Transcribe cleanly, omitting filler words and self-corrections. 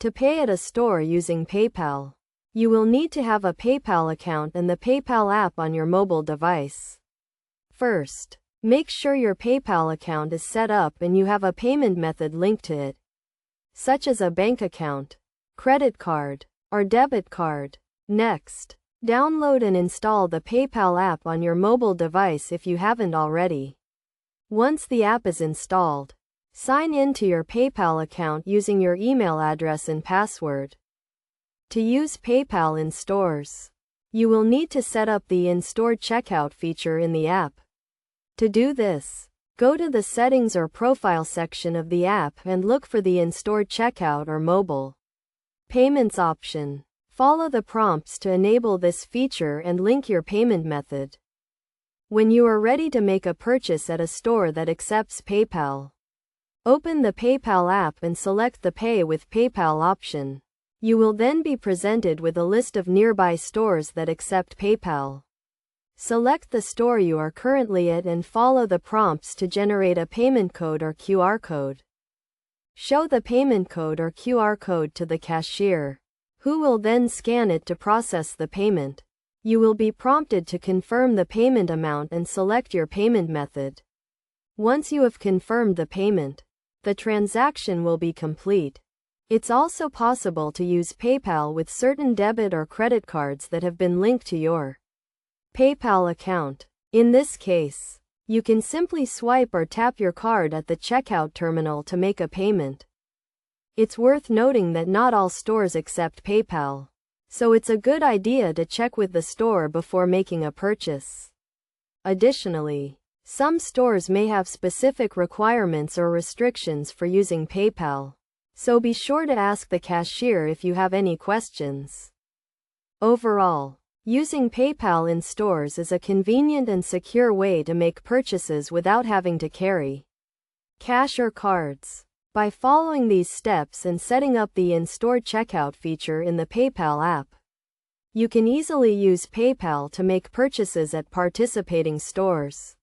To pay at a store using PayPal, you will need to have a PayPal account and the PayPal app on your mobile device. First, make sure your PayPal account is set up and you have a payment method linked to it, such as a bank account, credit card, or debit card. Next, download and install the PayPal app on your mobile device if you haven't already. Once the app is installed, sign in to your PayPal account using your email address and password. To use PayPal in stores, you will need to set up the in-store checkout feature in the app. To do this, go to the Settings or Profile section of the app and look for the In-Store Checkout or Mobile Payments option. Follow the prompts to enable this feature and link your payment method. When you are ready to make a purchase at a store that accepts PayPal, open the PayPal app and select the Pay with PayPal option. You will then be presented with a list of nearby stores that accept PayPal. Select the store you are currently at and follow the prompts to generate a payment code or QR code. Show the payment code or QR code to the cashier, who will then scan it to process the payment. You will be prompted to confirm the payment amount and select your payment method. Once you have confirmed the payment, the transaction will be complete. It's also possible to use PayPal with certain debit or credit cards that have been linked to your PayPal account. In this case, you can simply swipe or tap your card at the checkout terminal to make a payment. It's worth noting that not all stores accept PayPal, so it's a good idea to check with the store before making a purchase. Additionally, some stores may have specific requirements or restrictions for using PayPal, so be sure to ask the cashier if you have any questions. Overall, using PayPal in stores is a convenient and secure way to make purchases without having to carry cash or cards. By following these steps and setting up the in-store checkout feature in the PayPal app, you can easily use PayPal to make purchases at participating stores.